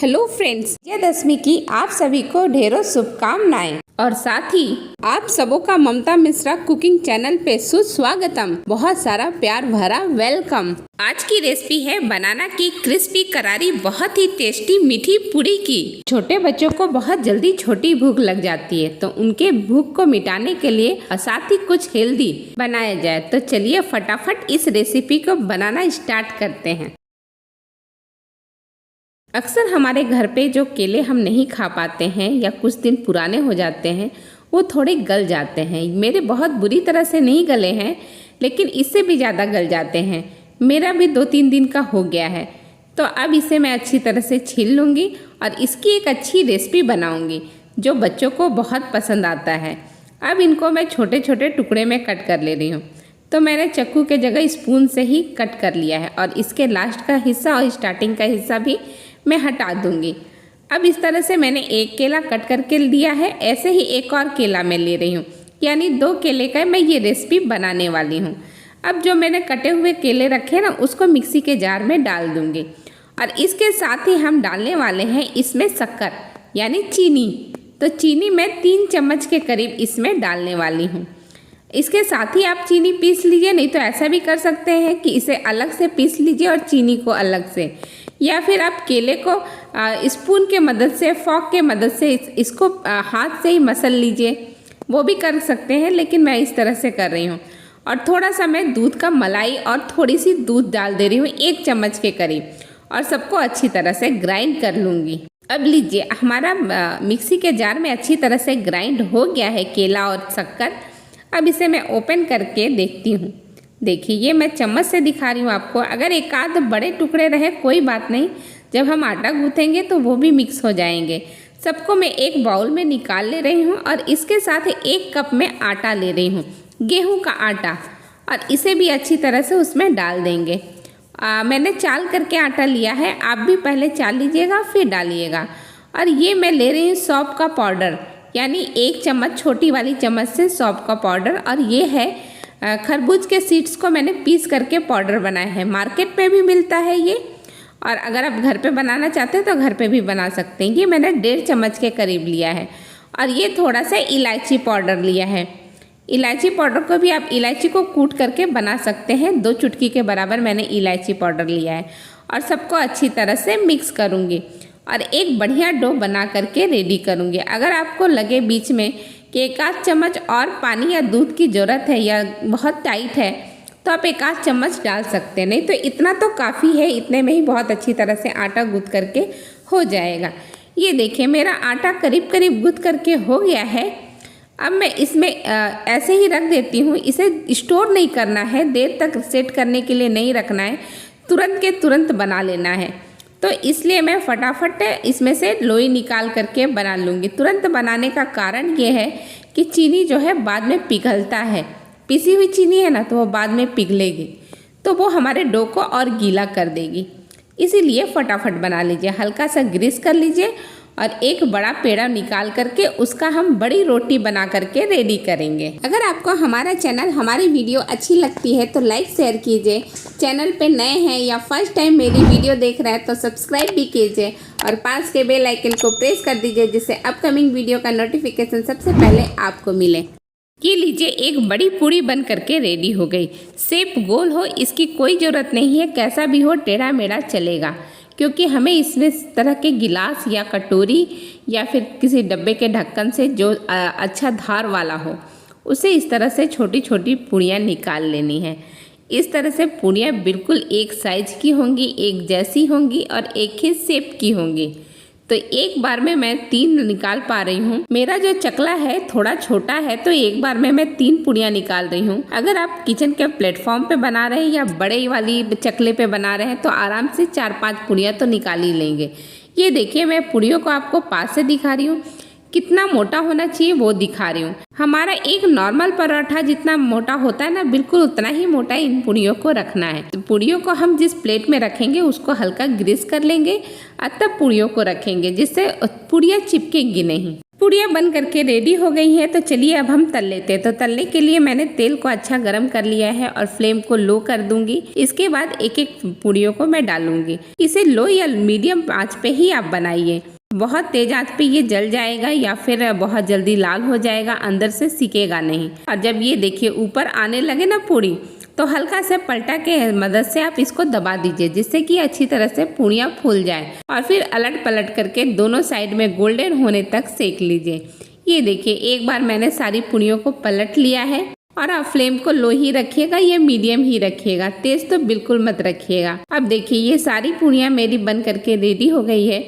Hello friends, Vijayadashami की आप सभी को ढेरों शुभकामनाएं और साथ ही आप सबों का ममता मिश्रा कुकिंग चैनल पे सुस्वागतम। बहुत सारा प्यार भरा वेलकम। आज की रेसिपी है बनाना की क्रिस्पी करारी बहुत ही टेस्टी मीठी पूरी की। छोटे बच्चों को बहुत जल्दी छोटी भूख लग जाती है, तो उनके भूख को मिटाने के लिए और साथ ही कुछ हेल्दी बनाया जाए। तो चलिए फटाफट इस रेसिपी को बनाना स्टार्ट करते हैं। अक्सर हमारे घर पे जो केले हम नहीं खा पाते हैं या कुछ दिन पुराने हो जाते हैं, वो थोड़े गल जाते हैं। मेरे बहुत बुरी तरह से नहीं गले हैं, लेकिन इससे भी ज़्यादा गल जाते हैं। मेरा भी 2-3 दिन का हो गया है। तो अब इसे मैं अच्छी तरह से छील लूँगी और इसकी एक अच्छी रेसिपी बनाऊँगी जो बच्चों को बहुत पसंद आता है। अब इनको मैं छोटे छोटे टुकड़े में कट कर ले रही हूँ। तो मैंने चाकू के जगह स्पून से ही कट कर लिया है और इसके लास्ट का हिस्सा और स्टार्टिंग का हिस्सा भी मैं हटा दूंगी। अब इस तरह से मैंने एक केला कट करके लिया है। ऐसे ही एक और केला मैं ले रही हूँ, यानी 2 केले का मैं ये रेसिपी बनाने वाली हूँ। अब जो मैंने कटे हुए केले रखे ना, उसको मिक्सी के जार में डाल दूंगी और इसके साथ ही हम डालने वाले हैं इसमें शक्कर यानी चीनी। तो चीनी मैं 3 चम्मच के करीब इसमें डालने वाली हूँ। इसके साथ ही आप चीनी पीस लीजिए, नहीं तो ऐसा भी कर सकते हैं कि इसे अलग से पीस लीजिए और चीनी को अलग से, या फिर आप केले को स्पून के मदद से, फॉक के मदद से इसको हाथ से ही मसल लीजिए, वो भी कर सकते हैं। लेकिन मैं इस तरह से कर रही हूँ। और थोड़ा सा मैं दूध का मलाई और थोड़ी सी दूध डाल दे रही हूँ 1 चम्मच के करीब, और सबको अच्छी तरह से ग्राइंड कर लूँगी। अब लीजिए, हमारा मिक्सी के जार में अच्छी तरह से ग्राइंड हो गया है केला और शक्कर। अब इसे मैं ओपन करके देखती हूँ। देखिए, ये मैं चम्मच से दिखा रही हूँ आपको। अगर एक आध बड़े टुकड़े रहे कोई बात नहीं, जब हम आटा गूँथेंगे तो वो भी मिक्स हो जाएंगे। सबको मैं एक बाउल में निकाल ले रही हूँ और इसके साथ 1 कप में आटा ले रही हूँ, गेहूं का आटा, और इसे भी अच्छी तरह से उसमें डाल देंगे। मैंने चाल करके आटा लिया है, आप भी पहले चाल लीजिएगा फिर डालिएगा। और ये मैं ले रही हूँ सौंफ का पाउडर, यानी 1 चम्मच, छोटी वाली चम्मच से सौंफ का पाउडर। और ये है खरबूज के सीड्स को मैंने पीस करके पाउडर बनाया है। मार्केट में भी मिलता है ये, और अगर आप घर पे बनाना चाहते हैं तो घर पे भी बना सकते हैं। ये मैंने 1.5 चम्मच के करीब लिया है। और ये थोड़ा सा इलायची पाउडर लिया है। इलायची पाउडर को भी आप इलायची को कूट करके बना सकते हैं। 2 चुटकी के बराबर मैंने इलायची पाउडर लिया है। और सबको अच्छी तरह से मिक्स करूँगी और एक बढ़िया डो बना करके रेडी करूँगी। अगर आपको लगे बीच में कि 1 आध चम्मच और पानी या दूध की ज़रूरत है या बहुत टाइट है, तो आप 1 आध चम्मच डाल सकते हैं, नहीं तो इतना तो काफ़ी है। इतने में ही बहुत अच्छी तरह से आटा गूँथ करके हो जाएगा। ये देखिए, मेरा आटा करीब करीब गूँथ करके हो गया है। अब मैं इसमें ऐसे ही रख देती हूँ। इसे स्टोर नहीं करना है, देर तक सेट करने के लिए नहीं रखना है, तुरंत के तुरंत बना लेना है। तो इसलिए मैं फटाफट इसमें से लोई निकाल करके बना लूँगी। तुरंत बनाने का कारण ये है कि चीनी जो है बाद में पिघलता है। पिसी हुई चीनी है ना, तो वो बाद में पिघलेगी, तो वो हमारे डो को और गीला कर देगी। इसीलिए फटाफट बना लीजिए, हल्का सा ग्रीस कर लीजिए और एक बड़ा पेड़ा निकाल करके उसका हम बड़ी रोटी बना करके रेडी करेंगे। अगर आपको हमारा चैनल, हमारी वीडियो अच्छी लगती है तो लाइक शेयर कीजिए। चैनल पे नए हैं या फर्स्ट टाइम मेरी वीडियो देख रहे हैं तो सब्सक्राइब भी कीजिए और पास के बेल आइकन को प्रेस कर दीजिए, जिससे अपकमिंग वीडियो का नोटिफिकेशन सबसे पहले आपको मिले। ये लीजिए, एक बड़ी पूरी बन करके रेडी हो गई। शेप गोल हो इसकी कोई ज़रूरत नहीं है, कैसा भी हो टेढ़ा मेढ़ा चलेगा, क्योंकि हमें इसमें इस तरह के गिलास या कटोरी या फिर किसी डब्बे के ढक्कन से जो अच्छा धार वाला हो, उसे इस तरह से छोटी छोटी पूड़ियाँ निकाल लेनी है। इस तरह से पूड़ियाँ बिल्कुल एक साइज की होंगी, एक जैसी होंगी और एक ही शेप की होंगी। तो एक बार में मैं 3 निकाल पा रही हूँ। मेरा जो चकला है थोड़ा छोटा है, तो एक बार में मैं 3 पूड़ियाँ निकाल रही हूँ। अगर आप किचन के प्लेटफॉर्म पे बना रहे हैं या बड़े वाली चकले पे बना रहे हैं तो आराम से 4-5 पूड़ियाँ तो निकाल ही लेंगे। ये देखिए, मैं पूड़ियों को आपको पास से दिखा रही हूँ, कितना मोटा होना चाहिए वो दिखा रही हूँ। हमारा एक नॉर्मल पराठा जितना मोटा होता है ना, बिल्कुल उतना ही मोटा इन पूड़ियों को रखना है। तो पूड़ियों को हम जिस प्लेट में रखेंगे उसको हल्का ग्रीस कर लेंगे और तब पूड़ियों को रखेंगे, जिससे पूड़ियाँ चिपकेंगी नहीं। पूड़ियाँ बन करके रेडी हो गई हैं, तो चलिए अब हम तल लेते हैं। तो तलने के लिए मैंने तेल को अच्छा गर्म कर लिया है और फ्लेम को लो कर दूंगी। इसके बाद एक एक पूड़ियों को मैं डालूंगी। इसे लो या मीडियम आंच पे ही आप बनाइए। बहुत तेज आंच पे ये जल जाएगा या फिर बहुत जल्दी लाल हो जाएगा, अंदर से सिकेगा नहीं। और जब ये देखिए ऊपर आने लगे ना पूड़ी, तो हल्का से पलटा के मदद से आप इसको दबा दीजिए, जिससे कि अच्छी तरह से पूड़ियाँ फूल जाए। और फिर अलट पलट करके दोनों साइड में गोल्डन होने तक सेक लीजिए। ये देखिए एक बार मैंने सारी पूड़ियों को पलट लिया है। और आप फ्लेम को लो ही रखिएगा या मीडियम ही रखिएगा, तेज तो बिल्कुल मत रखिएगा। अब देखिए ये सारी पूड़ियाँ मेरी बन करके रेडी हो गई है।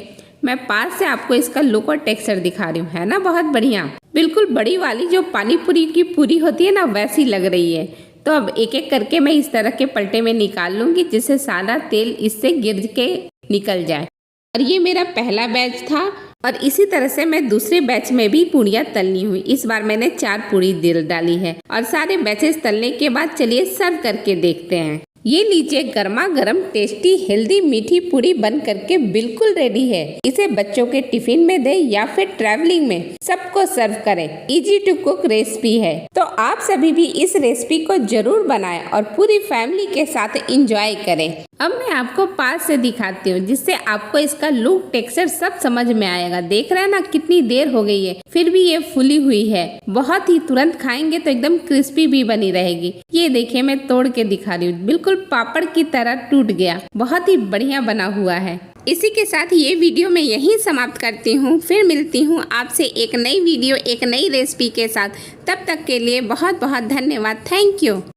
मैं पास से आपको इसका लुक और टेक्सचर दिखा रही हूँ, है ना बहुत बढ़िया। बिल्कुल बड़ी वाली जो पानी पूरी की पूरी होती है ना, वैसी लग रही है। तो अब एक एक करके मैं इस तरह के पलटे में निकाल लूंगी, जिससे सारा तेल इससे गिर के निकल जाए। और ये मेरा पहला बैच था और इसी तरह से मैं दूसरे बैच में भी पूड़ियाँ तलनी हुई। इस बार मैंने 4 पूड़ी डाली है। और सारे बैचेस तलने के बाद चलिए सर्व करके देखते हैं। ये लीजिए गर्मा गर्म टेस्टी हेल्दी मीठी पूड़ी बन करके बिल्कुल रेडी है। इसे बच्चों के टिफिन में दें या फिर ट्रैवलिंग में सबको सर्व करें। इजी टू कुक रेसिपी है, तो आप सभी भी इस रेसिपी को जरूर बनाएं और पूरी फैमिली के साथ एंजॉय करें। अब मैं आपको पास से दिखाती हूँ, जिससे आपको इसका लुक टेक्सचर सब समझ में आएगा। देख रहे हैं ना कितनी देर हो गई है, फिर भी ये फुली हुई है। बहुत ही तुरंत खाएंगे तो एकदम क्रिस्पी भी बनी रहेगी। ये देखिए मैं तोड़ के दिखा रही हूँ, बिल्कुल पापड़ की तरह टूट गया। बहुत ही बढ़िया बना हुआ है। इसी के साथ ये वीडियो मैं यहीं समाप्त करती हूँ। फिर मिलती हूँ आपसे एक नई वीडियो एक नई रेसिपी के साथ। तब तक के लिए बहुत बहुत धन्यवाद। Thank you.